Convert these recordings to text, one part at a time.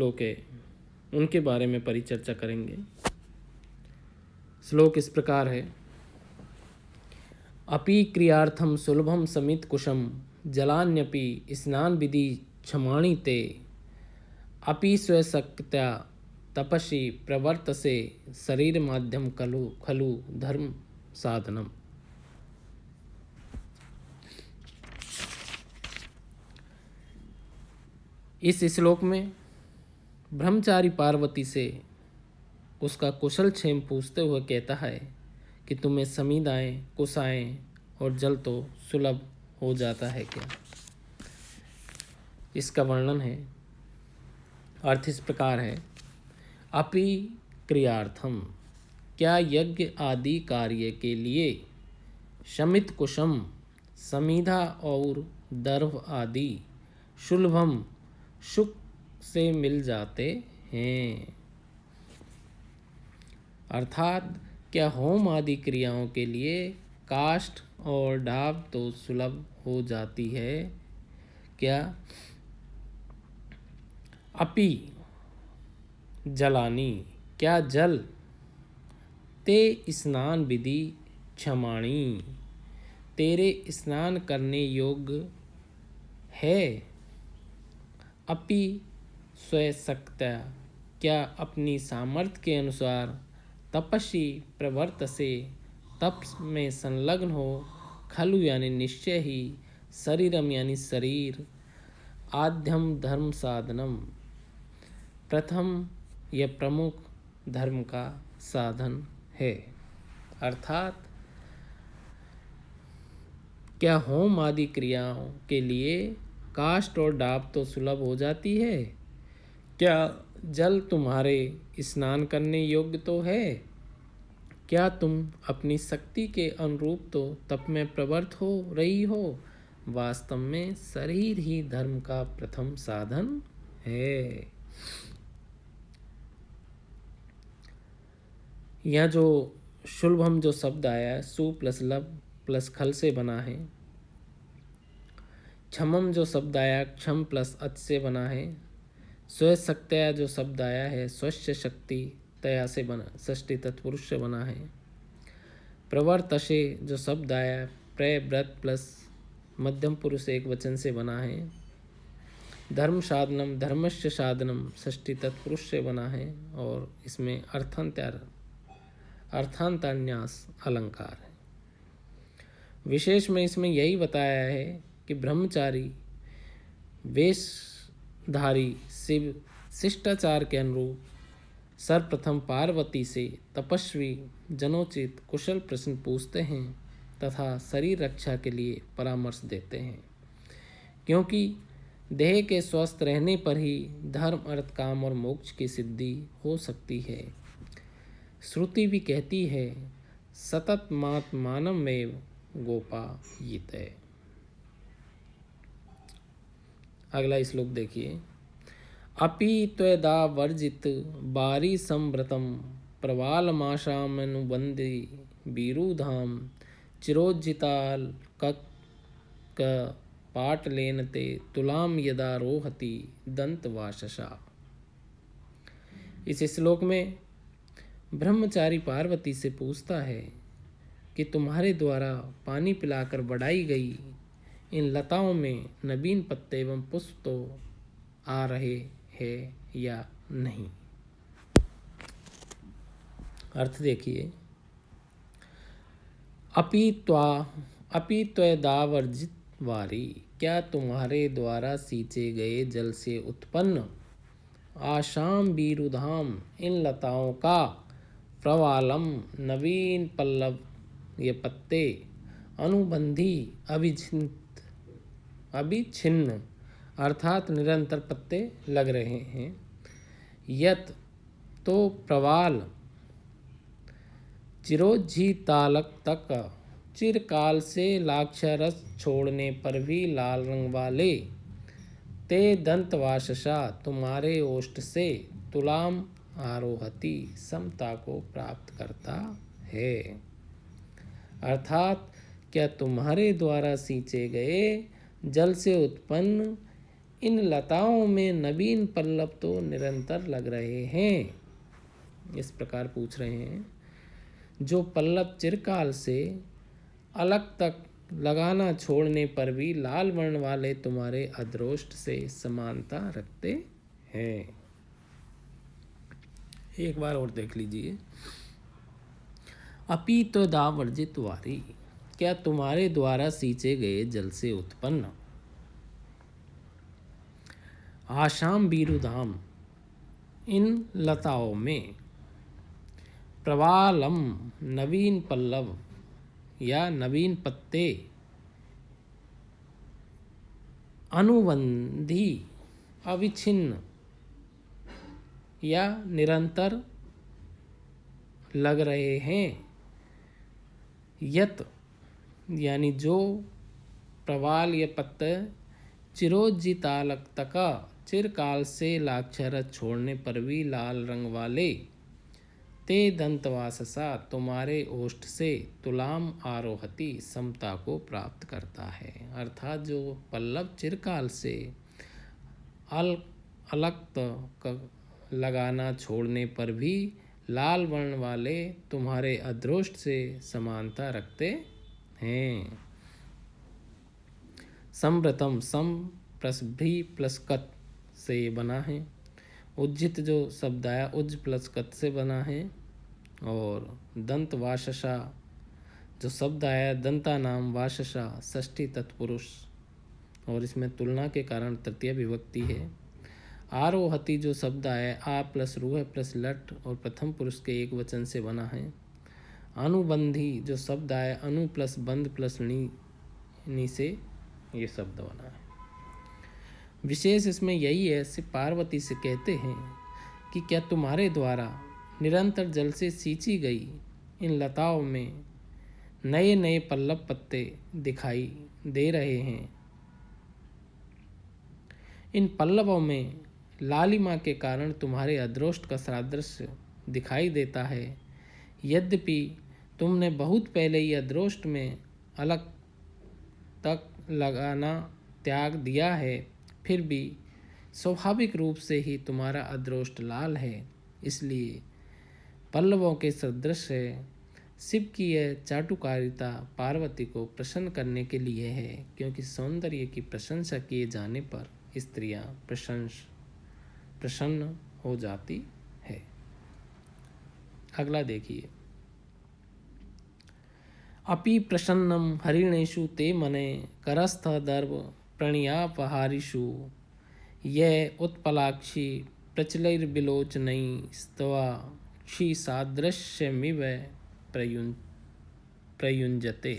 श्लोक है उनके बारे में परिचर्चा करेंगे। श्लोक इस प्रकार है। अपि क्रियार्थम सुलभम समित कुशम जलान्यपि स्नान विधि क्षमाणि ते अपि स्वशक्त्या तपसि प्रवर्तसे शरीर माध्यम खलु खलु धर्म साधनम। इस श्लोक में ब्रह्मचारी पार्वती से उसका कुशल क्षेम पूछते हुए कहता है कि तुम्हें समीदाएँ कुशाएँ और जल तो सुलभ हो जाता है क्या। इसका वर्णन है। अर्थ इस प्रकार है। अपि क्रियार्थम, क्या यज्ञ आदि कार्य के लिए शमित कुशम समीधा और दर्भ आदि सुलभम सुख से मिल जाते हैं। अर्थात क्या होम आदि क्रियाओं के लिए काष्ठ और डाब तो सुलभ हो जाती है क्या। अपि जलानी, क्या जल ते स्नान विधि क्षमाणी, तेरे स्नान करने योग्य है। अपि स्वशक्त्या, क्या अपनी सामर्थ्य के अनुसार तपस्वी प्रवर्त से तप में संलग्न हो खलु यानी निश्चय ही शरीरम यानी शरीर आद्यम धर्म साधनम, प्रथम यह प्रमुख धर्म का साधन है। अर्थात क्या होम आदि क्रियाओं के लिए काष्ठ और डाब तो सुलभ हो जाती है। क्या जल तुम्हारे स्नान करने योग्य तो है। क्या तुम अपनी शक्ति के अनुरूप तो तप में प्रवृत्त हो रही हो। वास्तव में शरीर ही धर्म का प्रथम साधन है। यह जो सुलभम जो शब्द आया है सु प्लस लब प्लस खल से बना है। क्षमम जो शब्द आया क्षम प्लस अच से बना है। स्वशक्त्या जो शब्द आया है स्वस्य शक्ति तया से बना षष्ठी तत्पुरुष से बना है। प्रवर्तसे जो शब्द आया प्रव्रत प्लस मध्यम पुरुष एक वचन से बना है। धर्म साधनम धर्मस्य साधनम षष्ठी तत्पुरुष से बना है और इसमें अर्थांतन्यास अलंकार है। विशेष में इसमें यही बताया है कि ब्रह्मचारी वेशधारी शिव शिष्टाचार के अनुरूप सर्वप्रथम पार्वती से तपस्वी जनोचित कुशल प्रश्न पूछते हैं तथा शरीर रक्षा के लिए परामर्श देते हैं, क्योंकि देह के स्वस्थ रहने पर ही धर्म अर्थ काम और मोक्ष की सिद्धि हो सकती है। श्रुति भी कहती है सतत मानमेव गोपायिते। अगला श्लोक देखिए। अपि त्वदा वर्जित बारी संव्रतम प्रवालमाशामनुबंदी बीरुधाम चिरोज्जिताल कक पाटलेन ते तुलाम यदा रोहति दंतवाशसा। इस श्लोक में ब्रह्मचारी पार्वती से पूछता है कि तुम्हारे द्वारा पानी पिलाकर बढ़ाई गई इन लताओं में नवीन पत्ते एवं पुष्प तो आ रहे हैं या नहीं। अर्थ देखिए। अपि त्वदावर्जित वारी, क्या तुम्हारे द्वारा सींचे गए जल से उत्पन्न आशाम बीरुधाम इन लताओं का प्रवालम नवीन पल्लव ये पत्ते अनुबंधी अभिछिन्न अर्थात निरंतर पत्ते लग रहे हैं। यत तो प्रवाल चिरोज्झितालक तक चिरकाल से लाक्षारस छोड़ने पर भी लाल रंग वाले ते दंतवाशसा तुम्हारे ओष्ठ से तुलाम आरोहति समता को प्राप्त करता है। अर्थात क्या तुम्हारे द्वारा सींचे गए जल से उत्पन्न इन लताओं में नवीन पल्लव तो निरंतर लग रहे हैं। इस प्रकार पूछ रहे हैं, जो पल्लव चिरकाल से अलग तक लगाना छोड़ने पर भी लाल वर्ण वाले तुम्हारे अदृष्ट से समानता रखते हैं। एक बार और देख लीजिए। अपी तो दावर्जित वारी, क्या तुम्हारे द्वारा सींचे गए जल से उत्पन्न आशाम बीरुदाम, इन लताओं में प्रवालम नवीन पल्लव या नवीन पत्ते अनुबंधी अविच्छिन्न या निरंतर लग रहे हैं। यत यानी जो प्रवाल या पत्ते चिरोज्जितालक तका चिरकाल से लाक्षरत छोड़ने पर भी लाल रंग वाले ते दंतवाससा तुम्हारे ओष्ठ से तुलाम आरोहति समता को प्राप्त करता है। अर्थात जो पल्लव चिरकाल से अलग लगाना छोड़ने पर भी लाल वर्ण वाले तुम्हारे अदृष्ट से समानता रखते हैं। संव्रतम सम प्लस भी प्लस कत से बना है। उज्जित जो शब्द आया उज्ज प्लस कत से बना है। और दंत वाशसा जो शब्द आया दंता नाम वाशसा षष्ठी तत्पुरुष, और इसमें तुलना के कारण तृतीय विभक्ति है। आरोहति जो शब्द आया आ प्लस रूह प्लस लट और प्रथम पुरुष के एक वचन से बना है। अनुबंधी जो शब्द आया अनु प्लस बंध प्लस नी से ये शब्द बना है। विशेष इसमें यही है, सिर्फ पार्वती से कहते हैं कि क्या तुम्हारे द्वारा निरंतर जल से सींची गई इन लताओं में नए नए पल्लव पत्ते दिखाई दे रहे हैं। इन पल्लवों में लालिमा के कारण तुम्हारे अदृष्ट का सादृश्य दिखाई देता है। यद्यपि तुमने बहुत पहले ही अदृष्ट में अलग तक लगाना त्याग दिया है, फिर भी स्वाभाविक रूप से ही तुम्हारा अदृष्ट लाल है। इसलिए पल्लवों के सदृश है। शिव की यह चाटुकारिता पार्वती को प्रसन्न करने के लिए है, क्योंकि सौंदर्य की प्रशंसा किए जाने पर स्त्रियां प्रसन्न हो जाती है। अगला देखिए। अपि प्रसन्नम हरिणेषु ते मने करस्थ दर्भ प्रणयापहारिषु ये उत्पलाक्षी प्रचलैर्विलोचनै स्तवा क्षी सादृश्यमिव प्रयुंजते।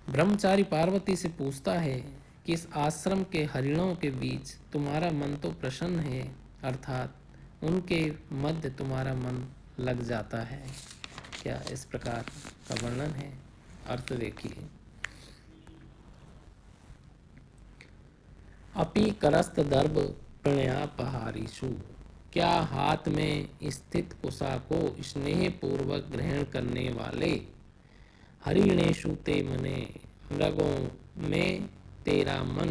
ब्रह्मचारी पार्वती से पूछता है कि इस आश्रम के हरिणों के बीच तुम्हारा मन तो प्रसन्न है, अर्थात उनके मध्य तुम्हारा मन लग जाता है क्या? इस प्रकार का वर्णन है। अर्थ देखिए। अपि करस्त दर्भ प्रणयापहारिषु, क्या हाथ में स्थित कुशा को स्नेह पूर्वक ग्रहण करने वाले हरिणेषु ते मने मृगों में तेरा मन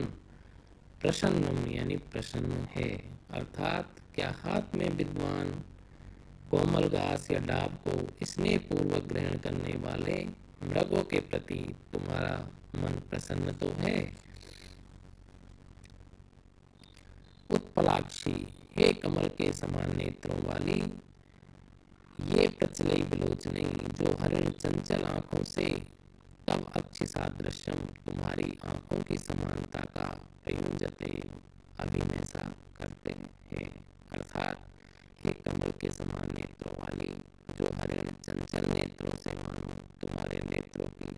प्रसन्नम यानी प्रसन्न है। अर्थात क्या हाथ में विद्वान कोमल घास या डाब को स्नेह पूर्वक ग्रहण करने वाले मृगों के प्रति तुम्हारा मन प्रसन्न तो है। उत्पलाक्षी, हे कमल के समान नेत्रों वाली, ये प्रचलई विलोचनी जो हरिण चंचल आंखों से तब अच्छी सादृश्यम तुम्हारी आंखों की समानता का प्रयुंजते अभिनय सा करते हैं। अर्थात हे कमल के समान नेत्रों वाली, जो हरिण चंचल नेत्रों से मानो तुम्हारे नेत्रों की